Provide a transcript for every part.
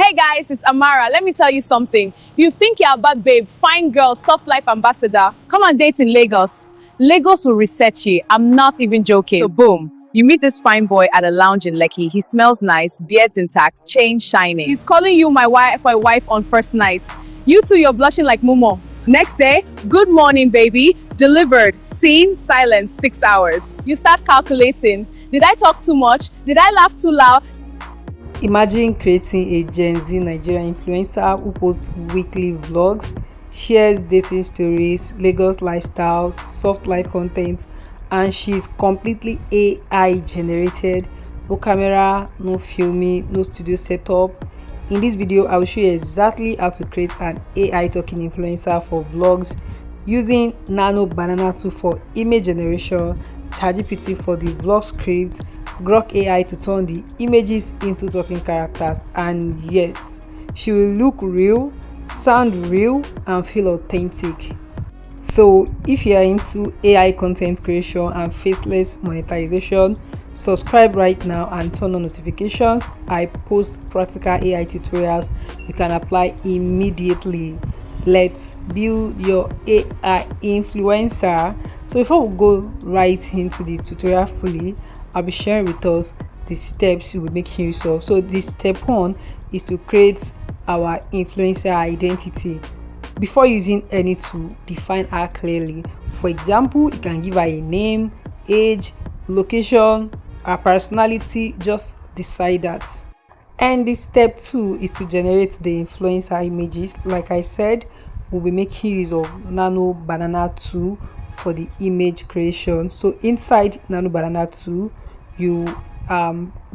Hey guys, it's Amara. Let me tell you something. You think you're a bad babe, fine girl, soft life ambassador. Come and date in Lagos. Lagos will reset you. I'm not even joking. So boom, you meet this fine boy at a lounge in Lekki. He smells nice, beard's intact, chain shining. He's calling you my wife for a wife on first night. You two, you're blushing like Momo. Next day, good morning, baby. Delivered, seen, silent, 6 hours. You start calculating. Did I talk too much? Did I laugh too loud? Imagine creating a Gen Z Nigerian influencer who posts weekly vlogs, shares dating stories, Lagos lifestyle, soft life content, and she's completely AI generated. No camera, no filming, no studio setup. In this video, I will show you exactly how to create an AI talking influencer for vlogs using Nano Banana tool for image generation, ChatGPT for the vlog script, Grok AI to turn the images into talking characters, and yes, she will look real, sound real, and feel authentic. So if you are into AI content creation and faceless monetization, subscribe right now and turn on notifications. I post practical AI tutorials you can apply immediately. Let's build your AI influencer. So before we go right into the tutorial fully, I'll be sharing with us the steps you will make use of. So this step 1 is to create our influencer identity. Before using any tool, define her clearly. For example, you can give her a name, age, location, her personality. Just decide that. And this step 2 is to generate the influencer images. Like I said, we'll be making use of Nano Banana 2 for the image creation. So inside Nano Banana 2, you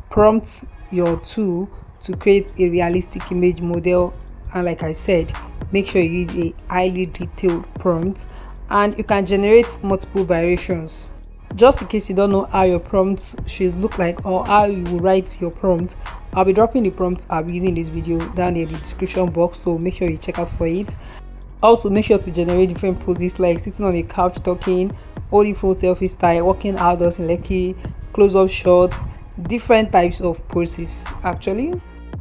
prompt your tool to create a realistic image model, and like I said, make sure you use a highly detailed prompt, and you can generate multiple variations. Just in case you don't know how your prompt should look like or how you will write your prompt, I'll be dropping the prompt I'll be using in this video down in the description box, so make sure you check out for it. Also, make sure to generate different poses like sitting on a couch talking, holding phone selfie style, walking outdoors in Lekki, close-up shots, different types of poses. Actually,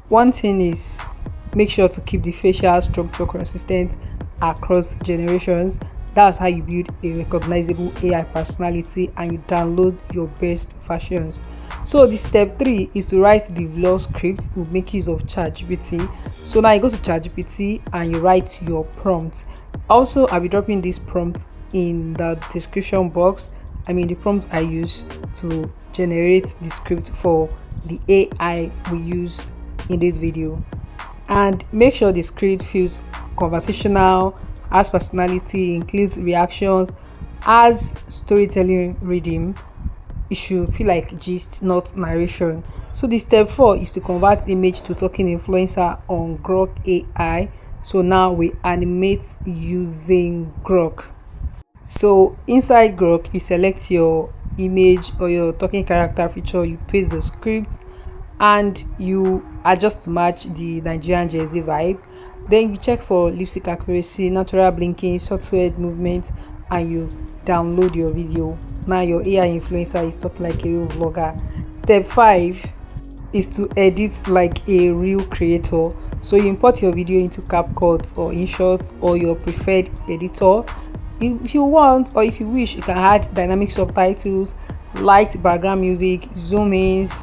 one thing is, make sure to keep the facial structure consistent across generations. That's how you build a recognizable AI personality and you download your best versions. So the step 3 is to write the vlog script. We'll make use of ChatGPT. So now you go to ChatGPT and you write your prompt. Also, I'll be dropping this prompt in the description box. The prompt I use to generate the script for the AI we use in this video. And make sure the script feels conversational, has personality, includes reactions, has storytelling rhythm. It should feel like gist, not narration. So the step 4 is to convert image to talking influencer on Grok AI. So now we animate using Grok. So inside Grok, you select your image or your talking character feature, you paste the script, and you adjust to match the Nigerian Gen Z vibe. Then you check for lip sync accuracy, natural blinking, software movement, and you download your video. Now your AI influencer is talking like a real vlogger. Step 5 is to edit like a real creator. So you import your video into CapCut or InShot or your preferred editor. If you want or if you wish, you can add dynamic subtitles, light background music, zoom ins,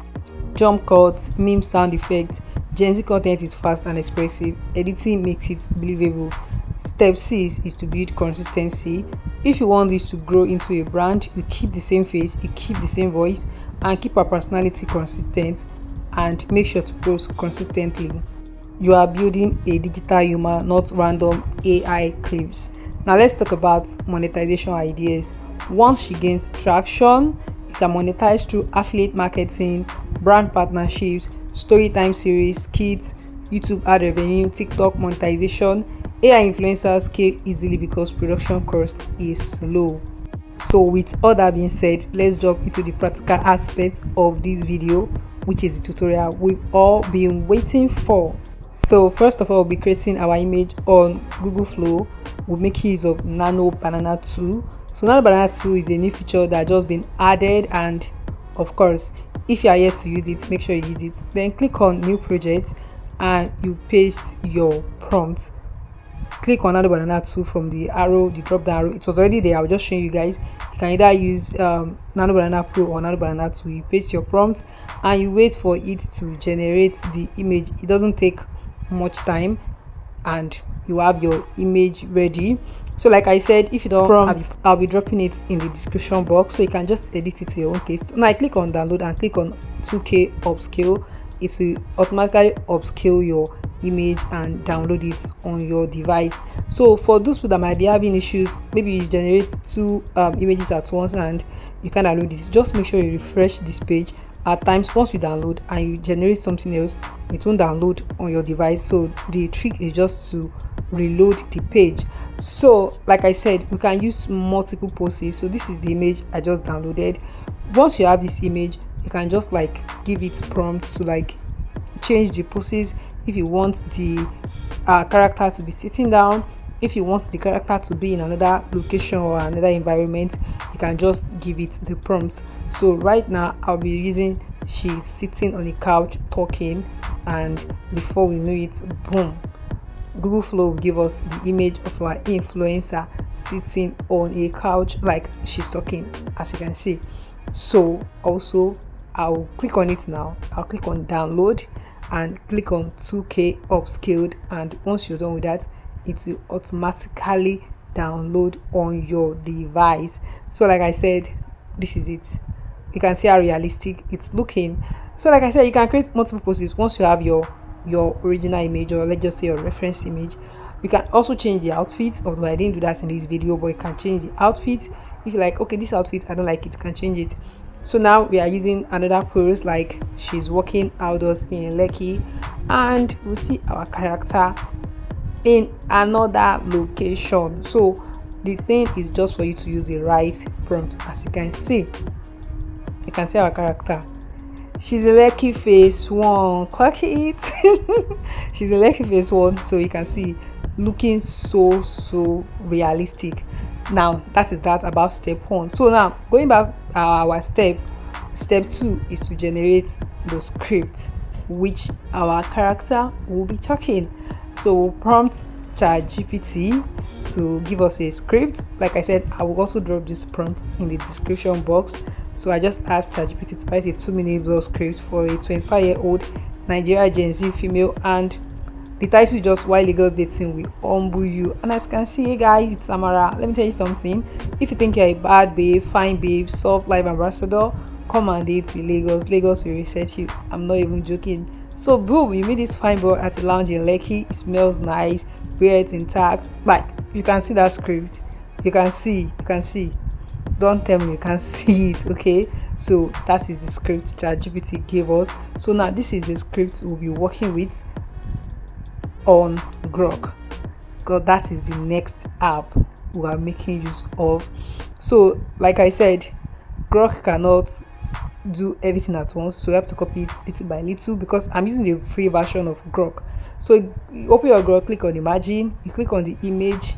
jump cuts, meme sound effects. Gen Z content is fast and expressive. Editing makes it believable. Step 6 is to build consistency. If you want this to grow into a brand, you keep the same face, you keep the same voice, and keep our personality consistent, and make sure to post consistently. You are building a digital human, not random AI clips. Now let's talk about monetization ideas. Once she gains traction, you can monetize through affiliate marketing, brand partnerships, storytime series, skits, YouTube ad revenue, TikTok monetization. AI influencers scale easily because production cost is low. So with all that being said, let's jump into the practical aspect of this video, which is the tutorial we've all been waiting for. So first of all, we'll be creating our image on Google Flow. We'll make use of Nano Banana 2. So Nano Banana 2 is a new feature that just been added, and of course, if you are yet to use it, make sure you use it. Then click on new project and you paste your prompt. Click on Nano Banana 2 from the arrow, the drop down arrow. It was already there. I was just showing you guys. You can either use Nano Banana Pro or Nano Banana 2. You paste your prompt and you wait for it to generate the image. It doesn't take much time and you have your image ready. So like I said, if you don't prompt, I'll be dropping it in the description box, so you can just edit it to your own taste. Now I click on download and click on 2K upscale. It will automatically upscale your image and download it on your device. So for those people that might be having issues, maybe you generate two images at once and you can download this, just make sure you refresh this page. At times, once you download and you generate something else, it won't download on your device. So the trick is just to reload the page. So like I said, you can use multiple poses. So this is the image I just downloaded. Once you have this image, you can just like give it prompts to like change the poses. If you want the character to be sitting down, if you want the character to be in another location or another environment, you can just give it the prompt. So right now I'll be using she's sitting on a couch talking, and before we know it, boom, Google Flow will give us the image of our influencer sitting on a couch like she's talking, as you can see. So also I'll click on it now. I'll click on download and click on 2K upscaled, and once you're done with that, it will automatically download on your device. So like I said, this is it. You can see how realistic it's looking. So like I said, you can create multiple poses once you have your original image, or let's just say your reference image. You can also change the outfit, although I didn't do that in this video, but you can change the outfit. If you're like, okay, this outfit I don't like it, you can change it. So now we are using another pose, like she's walking outdoors in Lekki, and we'll see our character in another location. So the thing is just for you to use the right prompt. As you can see our character, she's a Lekki face one, clock it. She's a Lekki face one, so you can see looking so realistic. Now that is that about step one. So now going back, our step 2 is to generate the script which our character will be talking. So we'll prompt ChatGPT to give us a script. Like I said, I will also drop this prompt in the description box. So I just asked ChatGPT to write a 2-minute vlog script for a 25-year-old Nigerian Gen Z female, and the title is just "Why Lagos Dating Will Humble You." And as you can see, hey guys, it's Amara. Let me tell you something. If you think you're a bad babe, fine babe, soft life ambassador, come and date in Lagos. Lagos will reset you. I'm not even joking. So boom, you meet this fine boy at a lounge in Lekki. It smells nice, beard intact. Like, you can see that script. You can see. Don't tell me you can't see it, okay? So that is the script ChatGPT gave us. So now this is the script we'll be working with on Grok, because that is the next app we are making use of. So like I said, Grok cannot do everything at once, so you have to copy it little by little, because I'm using the free version of Grok. So you open your Grok, click on imagine, you click on the image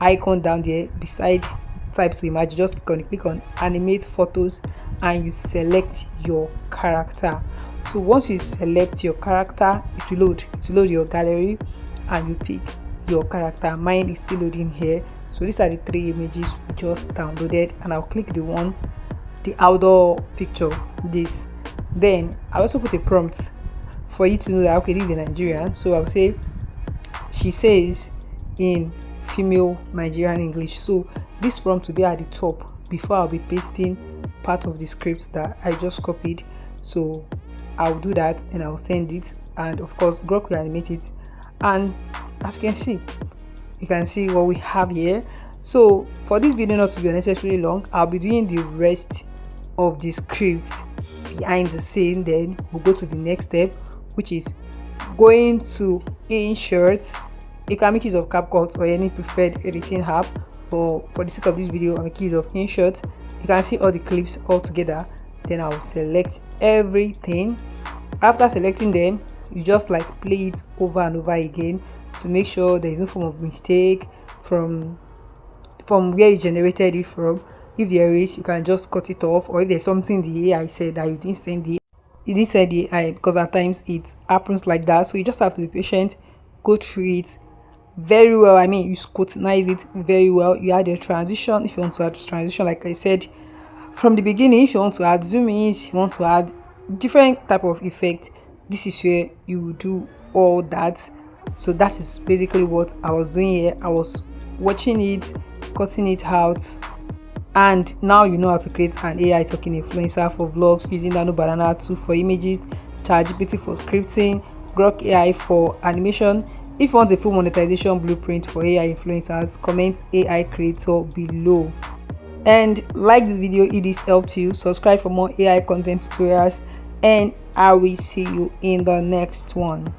icon down there beside type to image, just click on animate photos, and you select your character. So once you select your character, it will load your gallery, and you pick your character. Mine is still loading here. So these are the 3 images we just downloaded, and I'll click the outdoor picture, this. Then I also put a prompt for you to know that, okay, this is a Nigerian. So I'll say she says in female Nigerian English. So this prompt will be at the top before I'll be pasting part of the script that I just copied. So I'll do that and I'll send it, and of course Grok will animate it. And as you can see what we have here. So for this video not to be unnecessarily long, I'll be doing the rest of the scripts behind the scene. Then we'll go to the next step, which is going to insert. You can make use of CapCut or any preferred editing app, but for the sake of this video I'm making use of insert. You can see all the clips all together. Then I will select everything. After selecting them, you just like play it over and over again to make sure there is no form of mistake from where you generated it from. If there is, you can just cut it off, or if there's something the AI said that you didn't send the this said AI, because at times it happens like that. So you just have to be patient, go through it very well. I mean, you scrutinize it very well. You add your transition if you want to add transition, like I said from the beginning. If you want to add zoom in, you want to add different type of effect, this is where you will do all that. So that is basically what I was doing here. I was watching it, cutting it out, and now you know how to create an AI talking influencer for vlogs using Nano Banana 2 for images, ChatGPT for scripting, Grok AI for animation. If you want a full monetization blueprint for AI influencers, comment AI creator below. And like this video if this helped you. Subscribe for more AI content tutorials, and I will see you in the next one.